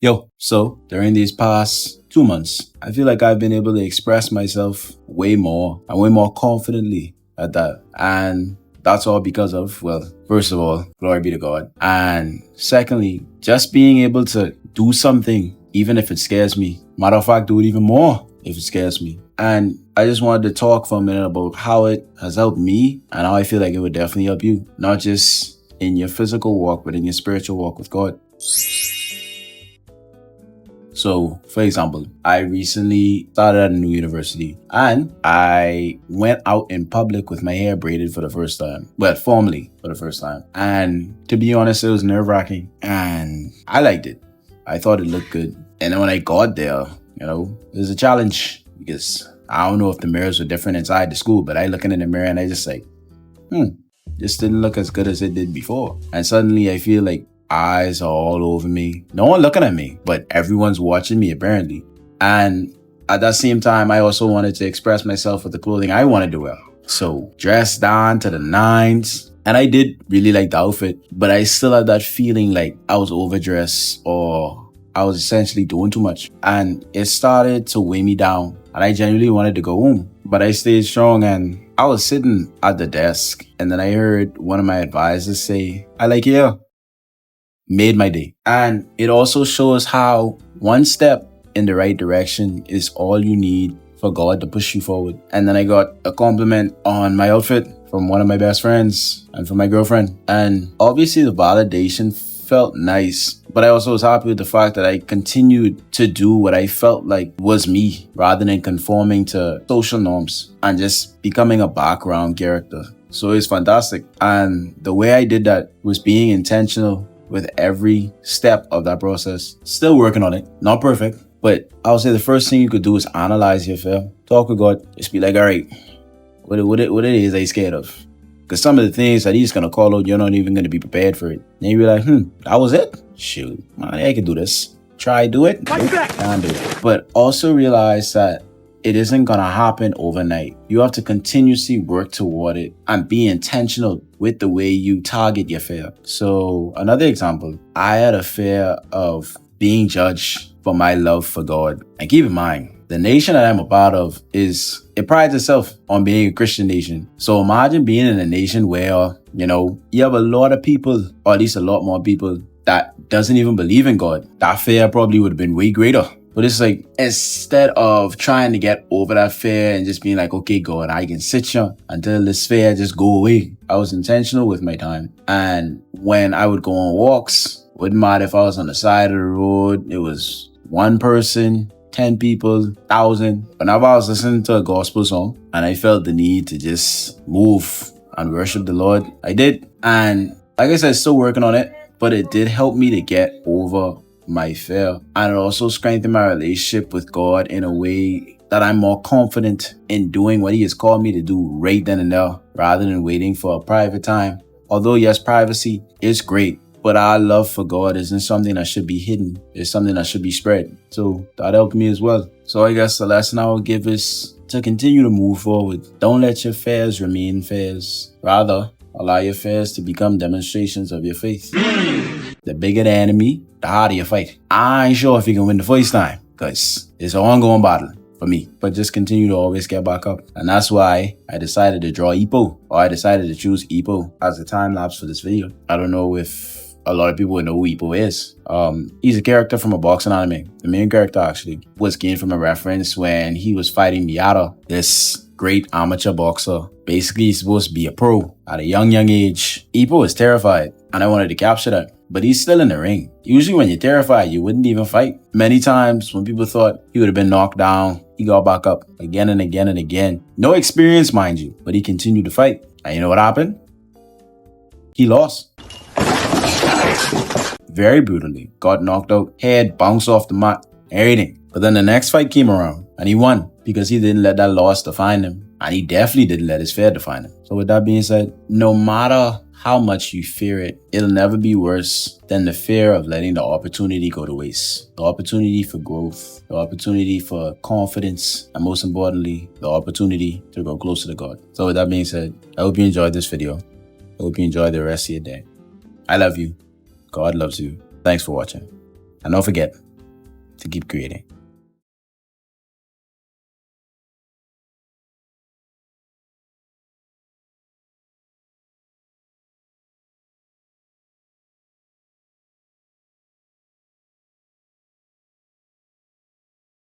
Yo, so during these past 2 months, I feel like I've been able to express myself way more and way more confidently at that. And that's all because of, well, first of all, glory be to God. And secondly, just being able to do something, even if it scares me. Matter of fact, do it even more if it scares me. And I just wanted to talk for a minute about how it has helped me and how I feel like it would definitely help you, not just in your physical walk, but in your spiritual walk with God. So, for example, I recently started at a new university and I went out in public with my hair braided for the first time. Well, formally for the first time. And to be honest, it was nerve-wracking and I liked it. I thought it looked good. And then when I got there, it was a challenge because I don't know if the mirrors were different inside the school, but I looking in the mirror and I just like, this didn't look as good as it did before. And suddenly I feel like eyes are all over me. No one looking at me, but everyone's watching me apparently. And at that same time, I also wanted to express myself with the clothing I wanted to wear. So dressed down to the nines. And I did really like the outfit, but I still had that feeling like I was overdressed or I was essentially doing too much. And it started to weigh me down. And I genuinely wanted to go home. But I stayed strong and I was sitting at the desk. And then I heard one of my advisors say, I like your hair. Made my day. And it also shows how one step in the right direction is all you need for God to push you forward. And then I got a compliment on my outfit from one of my best friends and from my girlfriend. And obviously the validation felt nice, but I also was happy with the fact that I continued to do what I felt like was me rather than conforming to social norms and just becoming a background character. So it's fantastic. And the way I did that was being intentional with every step of that process. Still working on it. Not perfect. But I would say the first thing you could do is analyze your fear. Talk with God. Just be like, all right, what it is that you're scared of? Because some of the things that he's going to call out, you're not even going to be prepared for it. Then you'll be like, that was it? Shoot, man, I can do this. Try do it. Nope, can't do it. But also realize that it isn't going to happen overnight. You have to continuously work toward it and be intentional with the way you target your fear. So another example, I had a fear of being judged for my love for God. And keep in mind, the nation that I'm a part of it prides itself on being a Christian nation. So imagine being in a nation where, you have a lot of people, or at least a lot more people that doesn't even believe in God. That fear probably would have been way greater. But it's like, instead of trying to get over that fear and just being like, okay, God, I can sit here until this fear just go away. I was intentional with my time. And when I would go on walks, wouldn't matter if I was on the side of the road, it was one person, 10 people, 1,000. Whenever I was listening to a gospel song and I felt the need to just move and worship the Lord, I did. And like I said, still working on it, but it did help me to get over my fear. And it also strengthened my relationship with God in a way that I'm more confident in doing what he has called me to do right then and there, rather than waiting for a private time. Although yes, privacy is great, but our love for God isn't something that should be hidden. It's something that should be spread. So that helped me as well. So I guess the lesson I will give is to continue to move forward. Don't let your fears remain fears. Rather, allow your fears to become demonstrations of your faith. The bigger the enemy, the harder you fight. I ain't sure if you can win the first time, because it's an ongoing battle for me. But just continue to always get back up. And that's why I decided to draw Ippo, or I decided to choose Ippo as a time lapse for this video. I don't know if a lot of people would know who Ippo is. He's a character from a boxing anime. The main character actually was gained from a reference when he was fighting Miata, this great amateur boxer. Basically, he's supposed to be a pro at a young age. Ippo was terrified, and I wanted to capture that. But he's still in the ring. Usually when you're terrified, you wouldn't even fight. Many times when people thought he would have been knocked down, he got back up again and again and again. No experience, mind you, but he continued to fight. And you know what happened? He lost. Very brutally. Got knocked out, head bounced off the mat, everything. But then the next fight came around and he won because he didn't let that loss define him. And he definitely didn't let his fear define him. So with that being said, no matter how much you fear it, it'll never be worse than the fear of letting the opportunity go to waste. The opportunity for growth, the opportunity for confidence, and most importantly, the opportunity to grow closer to God. So with that being said, I hope you enjoyed this video. I hope you enjoy the rest of your day. I love you. God loves you. Thanks for watching. And don't forget, to keep creating.